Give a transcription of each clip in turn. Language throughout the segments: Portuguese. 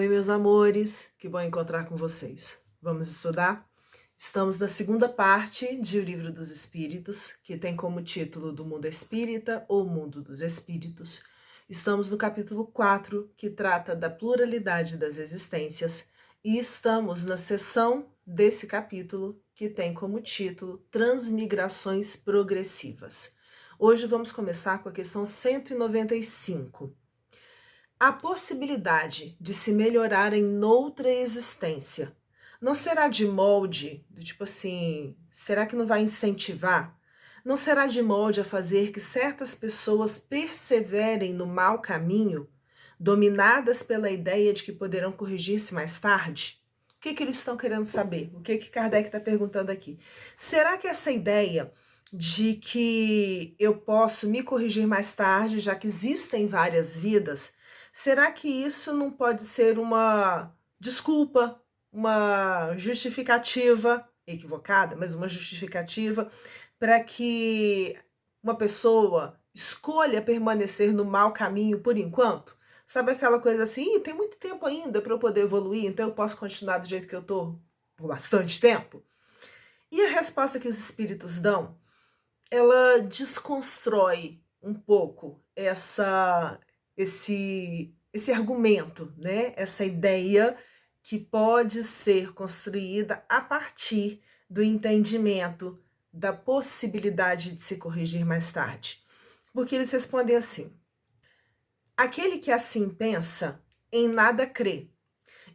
Oi, meus amores, que bom encontrar com vocês. Vamos estudar? Estamos na segunda parte de O Livro dos Espíritos, que tem como título Do Mundo Espírita ou Mundo dos Espíritos. Estamos no capítulo 4, que trata da pluralidade das existências, e estamos na seção desse capítulo, que tem como título Transmigrações Progressivas. Hoje vamos começar com a questão 195. A possibilidade de se melhorar em noutra existência não será de molde, do tipo assim, será que não vai incentivar? Não será de molde a fazer que certas pessoas perseverem no mau caminho, dominadas pela ideia de que poderão corrigir-se mais tarde? O que eles estão querendo saber? O que Kardec está perguntando aqui? Será que essa ideia de que eu posso me corrigir mais tarde, já que existem várias vidas, será que isso não pode ser uma desculpa, uma justificativa equivocada, mas uma justificativa para que uma pessoa escolha permanecer no mau caminho por enquanto? Sabe aquela coisa assim, tem muito tempo ainda para eu poder evoluir, então eu posso continuar do jeito que eu tô por bastante tempo? E a resposta que os espíritos dão, ela desconstrói um pouco esse argumento, né? Essa ideia que pode ser construída a partir do entendimento da possibilidade de se corrigir mais tarde. Porque eles respondem assim: aquele que assim pensa, em nada crê,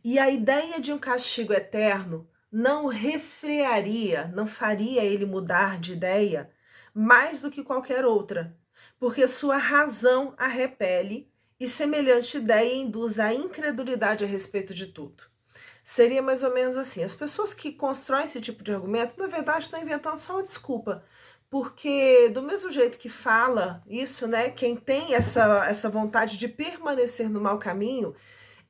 e a ideia de um castigo eterno não refrearia, não faria ele mudar de ideia mais do que qualquer outra, porque sua razão a repele e semelhante ideia induz a incredulidade a respeito de tudo. Seria mais ou menos assim: as pessoas que constroem esse tipo de argumento, na verdade, estão inventando só uma desculpa, porque do mesmo jeito que fala isso, né, quem tem essa vontade de permanecer no mau caminho,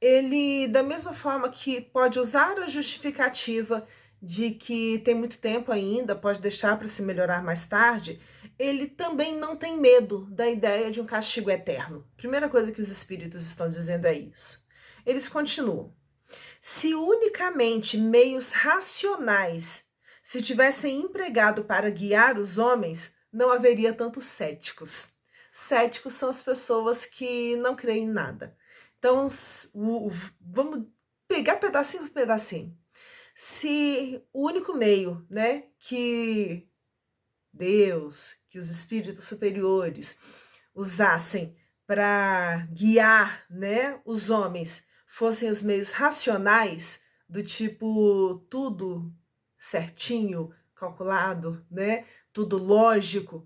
ele, da mesma forma que pode usar a justificativa de que tem muito tempo ainda, pode deixar para se melhorar mais tarde, ele também não tem medo da ideia de um castigo eterno. Primeira coisa que os espíritos estão dizendo é isso. Eles continuam: se unicamente meios racionais se tivessem empregado para guiar os homens, não haveria tantos céticos. Céticos são as pessoas que não creem em nada. Então, vamos pegar pedacinho por pedacinho. Se o único meio, né, que Deus, que os espíritos superiores usassem para guiar, né, os homens fossem os meios racionais, do tipo tudo certinho, calculado, né, tudo lógico,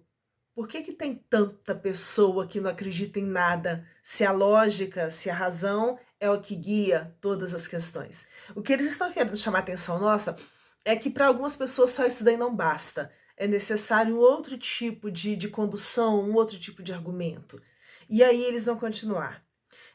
por que tem tanta pessoa que não acredita em nada, se a lógica, se a razão é o que guia todas as questões? O que eles estão querendo chamar a atenção nossa é que para algumas pessoas só isso daí não basta. É necessário um outro tipo de condução, um outro tipo de argumento. E aí eles vão continuar.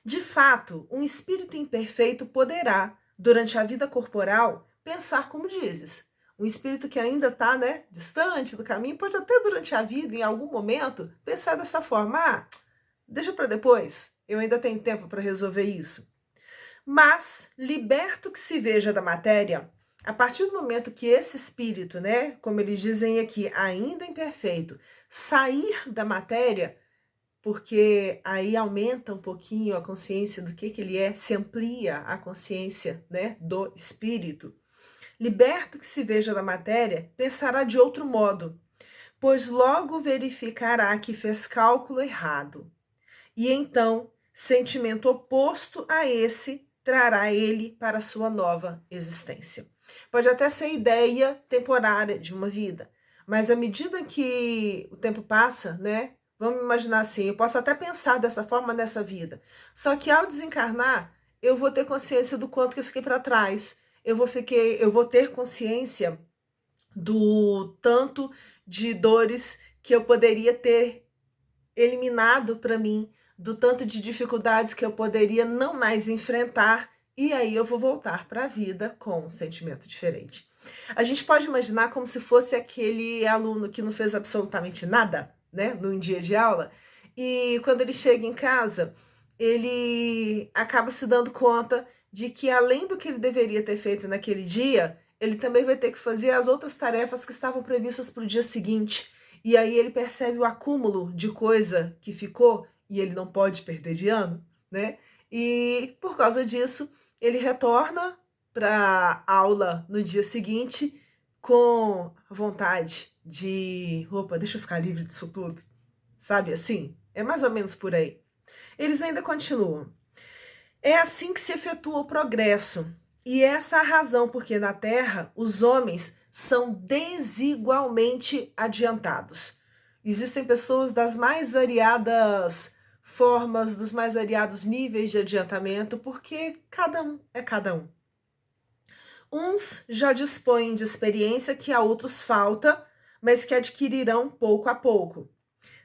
De fato, um espírito imperfeito poderá, durante a vida corporal, pensar como dizes. Um espírito que ainda está, né, distante do caminho, pode até durante a vida, em algum momento, pensar dessa forma: ah, deixa para depois, eu ainda tenho tempo para resolver isso. Mas, liberto que se veja da matéria, a partir do momento que esse espírito, né, como eles dizem aqui, ainda imperfeito, sair da matéria, porque aí aumenta um pouquinho a consciência do que ele é, se amplia a consciência, né, do espírito. Liberto que se veja da matéria, pensará de outro modo, pois logo verificará que fez cálculo errado. E então, sentimento oposto a esse trará ele para a sua nova existência. Pode até ser ideia temporária de uma vida, mas à medida que o tempo passa, né? Vamos imaginar assim, eu posso até pensar dessa forma nessa vida, só que ao desencarnar, eu vou ter consciência do quanto que eu fiquei para trás, eu vou ter consciência do tanto de dores que eu poderia ter eliminado para mim, do tanto de dificuldades que eu poderia não mais enfrentar, e aí eu vou voltar para a vida com um sentimento diferente. A gente pode imaginar como se fosse aquele aluno que não fez absolutamente nada, né, num dia de aula, e quando ele chega em casa, ele acaba se dando conta de que além do que ele deveria ter feito naquele dia, ele também vai ter que fazer as outras tarefas que estavam previstas para o dia seguinte. E aí ele percebe o acúmulo de coisa que ficou e ele não pode perder de ano, né? E por causa disso, ele retorna para a aula no dia seguinte com vontade de, opa, deixa eu ficar livre disso tudo. Sabe assim? É mais ou menos por aí. Eles ainda continuam. É assim que se efetua o progresso. E essa é a razão porque na Terra os homens são desigualmente adiantados. Existem pessoas das mais variadas formas, dos mais variados níveis de adiantamento, porque cada um é cada um. Uns já dispõem de experiência que a outros falta, mas que adquirirão pouco a pouco.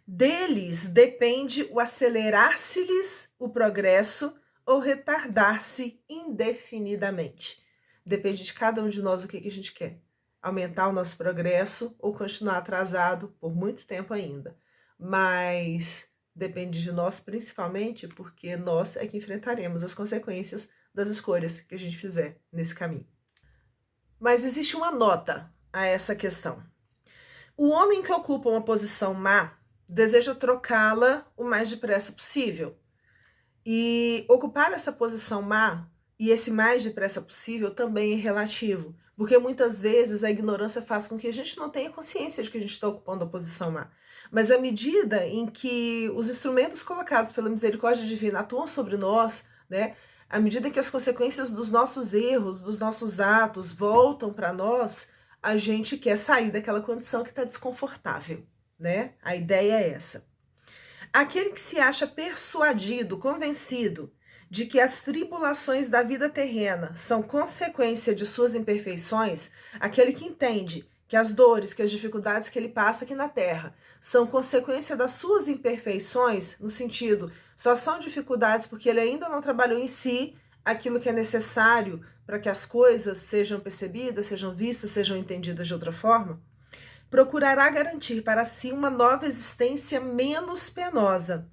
Deles depende o acelerar-se-lhes o progresso ou retardar-se indefinidamente. Depende de cada um de nós o que a gente quer. Aumentar o nosso progresso ou continuar atrasado por muito tempo ainda. Mas depende de nós principalmente porque nós é que enfrentaremos as consequências das escolhas que a gente fizer nesse caminho. Mas existe uma nota a essa questão. O homem que ocupa uma posição má deseja trocá-la o mais depressa possível. E ocupar essa posição má e esse mais depressa possível também é relativo, porque muitas vezes a ignorância faz com que a gente não tenha consciência de que a gente está ocupando a posição má. Mas à medida em que os instrumentos colocados pela misericórdia divina atuam sobre nós, né, à medida que as consequências dos nossos erros, dos nossos atos voltam para nós, a gente quer sair daquela condição que está desconfortável, né? A ideia é essa. Aquele que se acha persuadido, convencido de que as tribulações da vida terrena são consequência de suas imperfeições, aquele que entende que as dores, que as dificuldades que ele passa aqui na Terra são consequência das suas imperfeições, no sentido, só são dificuldades porque ele ainda não trabalhou em si aquilo que é necessário para que as coisas sejam percebidas, sejam vistas, sejam entendidas de outra forma, procurará garantir para si uma nova existência menos penosa.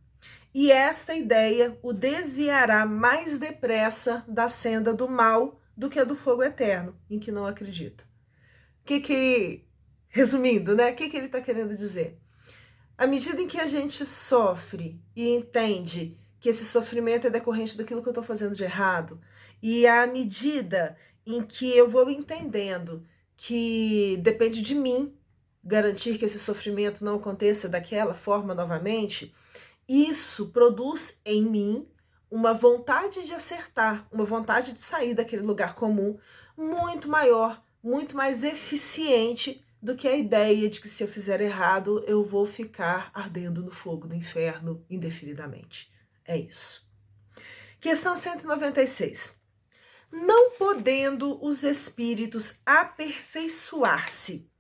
E esta ideia o desviará mais depressa da senda do mal do que a do fogo eterno, em que não acredita. Resumindo, né? O que ele está querendo dizer? À medida em que a gente sofre e entende que esse sofrimento é decorrente daquilo que eu estou fazendo de errado, e à medida em que eu vou entendendo que depende de mim garantir que esse sofrimento não aconteça daquela forma novamente, isso produz em mim uma vontade de acertar, uma vontade de sair daquele lugar comum muito maior, muito mais eficiente do que a ideia de que se eu fizer errado, eu vou ficar ardendo no fogo do inferno indefinidamente. É isso. Questão 196. Não podendo os espíritos aperfeiçoar-se,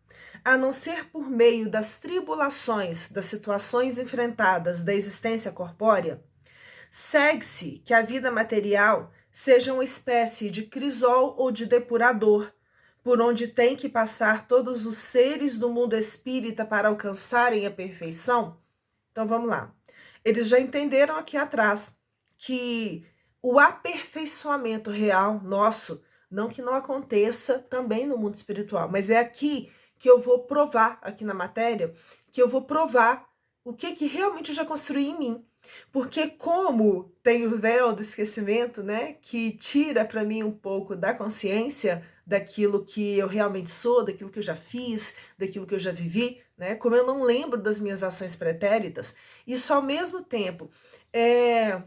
a não ser por meio das tribulações, das situações enfrentadas da existência corpórea, segue-se que a vida material seja uma espécie de crisol ou de depurador, por onde tem que passar todos os seres do mundo espírita para alcançarem a perfeição? Então vamos lá. Eles já entenderam aqui atrás que o aperfeiçoamento real nosso, não que não aconteça também no mundo espiritual, mas é aqui que eu vou provar, aqui na matéria, que eu vou provar o que realmente eu já construí em mim. Porque como tem o véu do esquecimento, né, que tira para mim um pouco da consciência daquilo que eu realmente sou, daquilo que eu já fiz, daquilo que eu já vivi, né, como eu não lembro das minhas ações pretéritas, isso ao mesmo tempo é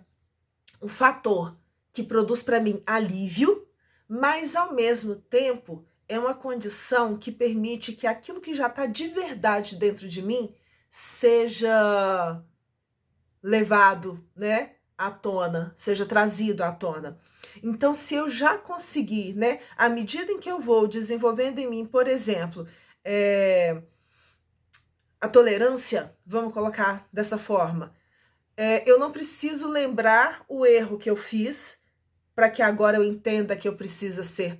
um fator que produz para mim alívio, mas ao mesmo tempo é uma condição que permite que aquilo que já está de verdade dentro de mim seja levado, né, à tona, seja trazido à tona. Então, se eu já conseguir, né, à medida em que eu vou desenvolvendo em mim, por exemplo, a tolerância, vamos colocar dessa forma, eu não preciso lembrar o erro que eu fiz para que agora eu entenda que eu preciso ser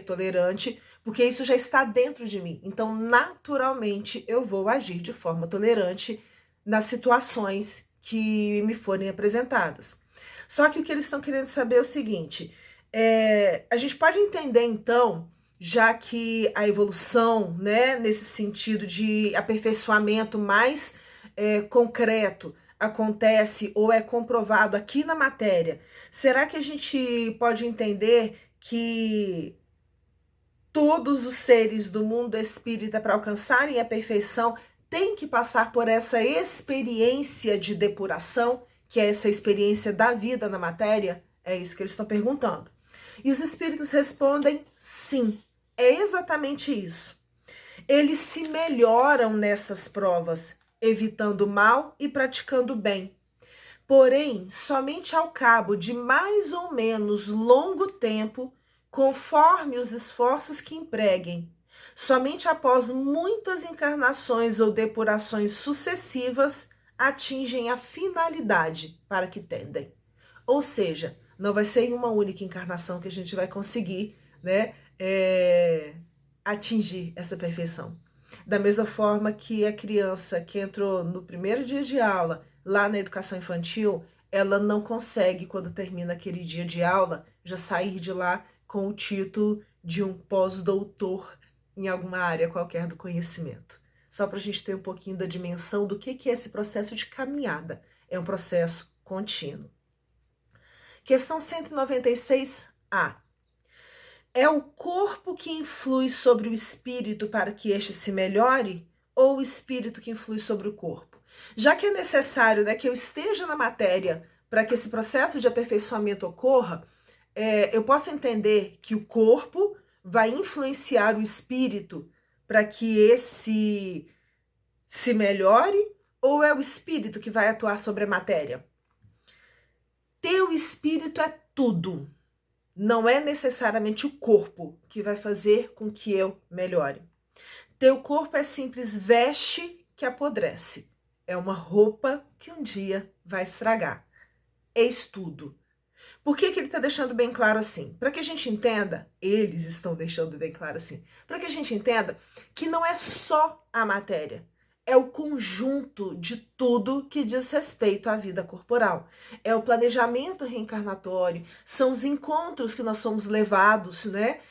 tolerante, porque isso já está dentro de mim. Então, naturalmente, eu vou agir de forma tolerante nas situações que me forem apresentadas. Só que o que eles estão querendo saber é o seguinte, a gente pode entender então, já que a evolução, né, nesse sentido de aperfeiçoamento mais concreto acontece ou é comprovado aqui na matéria, será que a gente pode entender que todos os seres do mundo espírita, para alcançarem a perfeição, têm que passar por essa experiência de depuração, que é essa experiência da vida na matéria? É isso que eles estão perguntando. E os espíritos respondem sim, é exatamente isso. Eles se melhoram nessas provas, evitando o mal e praticando o bem. Porém, somente ao cabo de mais ou menos longo tempo, conforme os esforços que empreguem, somente após muitas encarnações ou depurações sucessivas, atingem a finalidade para que tendem. Ou seja, não vai ser em uma única encarnação que a gente vai conseguir, né, atingir essa perfeição. Da mesma forma que a criança que entrou no primeiro dia de aula, lá na educação infantil, ela não consegue, quando termina aquele dia de aula, já sair de lá com o título de um pós-doutor em alguma área qualquer do conhecimento. Só para a gente ter um pouquinho da dimensão do que é esse processo de caminhada. É um processo contínuo. Questão 196A. É o corpo que influi sobre o espírito para que este se melhore ou o espírito que influi sobre o corpo? Já que é necessário, né, que eu esteja na matéria para que esse processo de aperfeiçoamento ocorra, eu posso entender que o corpo vai influenciar o espírito para que esse se melhore ou é o espírito que vai atuar sobre a matéria? Teu espírito é tudo. Não é necessariamente o corpo que vai fazer com que eu melhore. Teu corpo é simples veste que apodrece. É uma roupa que um dia vai estragar. Eis tudo. Por que ele está deixando bem claro assim? Para que a gente entenda, eles estão deixando bem claro assim, para que a gente entenda que não é só a matéria, é o conjunto de tudo que diz respeito à vida corporal. É o planejamento reencarnatório, são os encontros que nós somos levados, né,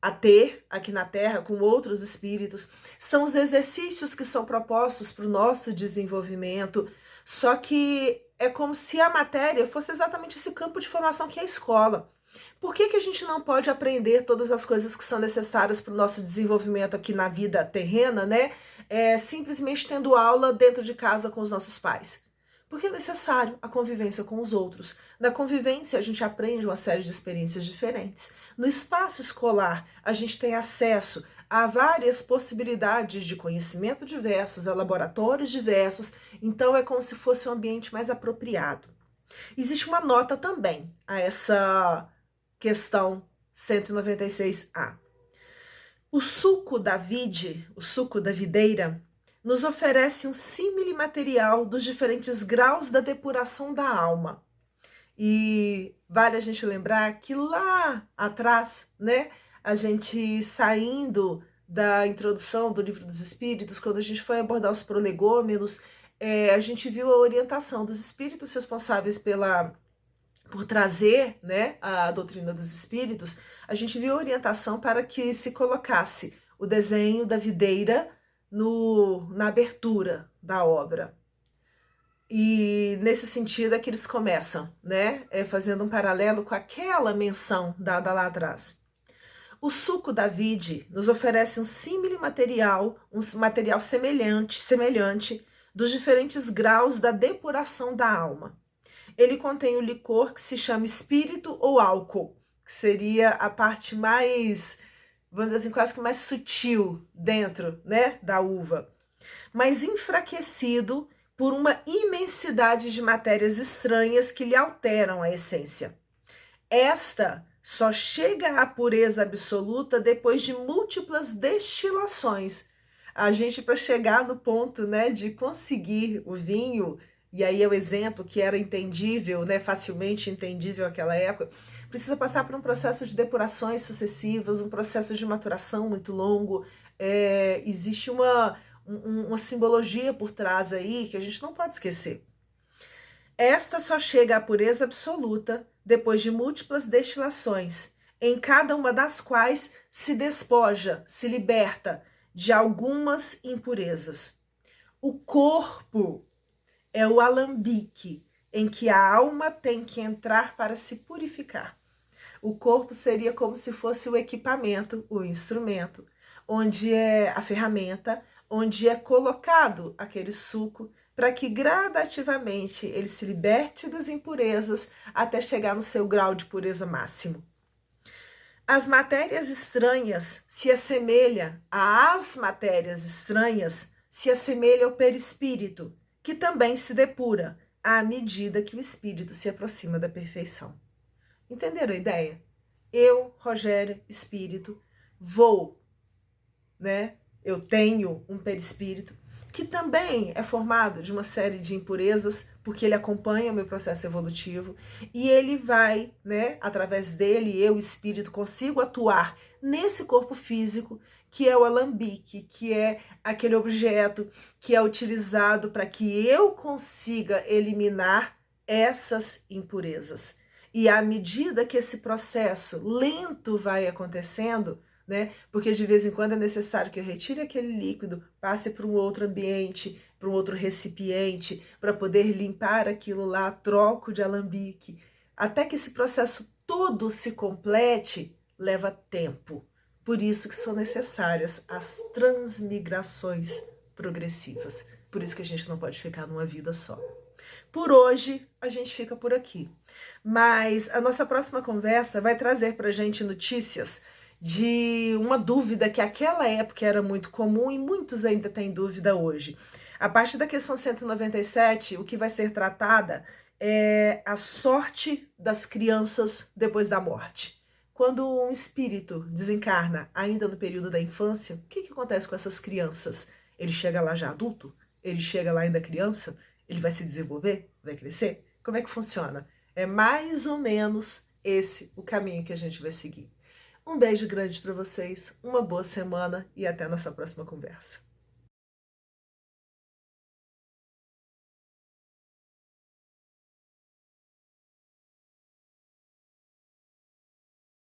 a ter aqui na Terra com outros espíritos, são os exercícios que são propostos para o nosso desenvolvimento, só que é como se a matéria fosse exatamente esse campo de formação que é a escola. Por que a gente não pode aprender todas as coisas que são necessárias para o nosso desenvolvimento aqui na vida terrena, né? Simplesmente tendo aula dentro de casa com os nossos pais? Porque é necessário a convivência com os outros. Na convivência, a gente aprende uma série de experiências diferentes. No espaço escolar, a gente tem acesso a várias possibilidades de conhecimento diversos, a laboratórios diversos, então é como se fosse um ambiente mais apropriado. Existe uma nota também a essa questão 196A. O suco da vide, o suco da videira, nos oferece um símile material dos diferentes graus da depuração da alma. E vale a gente lembrar que lá atrás, né, a gente saindo da introdução do Livro dos Espíritos, quando a gente foi abordar os prolegômenos, a gente viu a orientação dos espíritos responsáveis por trazer, né, a doutrina dos espíritos. A gente viu a orientação para que se colocasse o desenho da videira na abertura da obra. E nesse sentido é que eles começam, né, fazendo um paralelo com aquela menção dada lá atrás. O suco da vide nos oferece um símile material, um material semelhante dos diferentes graus da depuração da alma. Ele contém o licor que se chama espírito ou álcool, que seria a parte mais, vamos dizer assim, quase que mais sutil dentro, né, da uva, mas enfraquecido por uma imensidade de matérias estranhas que lhe alteram a essência. Esta só chega à pureza absoluta depois de múltiplas destilações. A gente, para chegar no ponto, né, de conseguir o vinho, e aí é o exemplo que era entendível, né, facilmente entendível naquela época, precisa passar por um processo de depurações sucessivas, um processo de maturação muito longo. Existe uma simbologia por trás aí que a gente não pode esquecer. Esta só chega à pureza absoluta depois de múltiplas destilações, em cada uma das quais se despoja, se liberta de algumas impurezas. O corpo é o alambique em que a alma tem que entrar para se purificar. O corpo seria como se fosse o equipamento, o instrumento, onde é a ferramenta, onde é colocado aquele suco para que gradativamente ele se liberte das impurezas até chegar no seu grau de pureza máximo. As matérias estranhas se assemelham às matérias estranhas se assemelha ao perispírito, que também se depura à medida que o espírito se aproxima da perfeição. Entenderam a ideia? Eu, Rogéria, espírito, vou, né? Eu tenho um perispírito que também é formado de uma série de impurezas, porque ele acompanha o meu processo evolutivo e ele vai, né, através dele, eu, espírito, consigo atuar nesse corpo físico que é o alambique, que é aquele objeto que é utilizado para que eu consiga eliminar essas impurezas. E à medida que esse processo lento vai acontecendo, né? Porque de vez em quando é necessário que eu retire aquele líquido, passe para um outro ambiente, para um outro recipiente, para poder limpar aquilo lá, troco de alambique. Até que esse processo todo se complete, leva tempo. Por isso que são necessárias as transmigrações progressivas. Por isso que a gente não pode ficar numa vida só. Por hoje, a gente fica por aqui. Mas a nossa próxima conversa vai trazer para a gente notícias de uma dúvida que naquela época era muito comum e muitos ainda têm dúvida hoje. A partir da questão 197, o que vai ser tratada é a sorte das crianças depois da morte. Quando um espírito desencarna ainda no período da infância, o que acontece com essas crianças? Ele chega lá já adulto? Ele chega lá ainda criança? Ele vai se desenvolver? Vai crescer? Como é que funciona? É mais ou menos esse o caminho que a gente vai seguir. Um beijo grande para vocês, uma boa semana e até a nossa próxima conversa.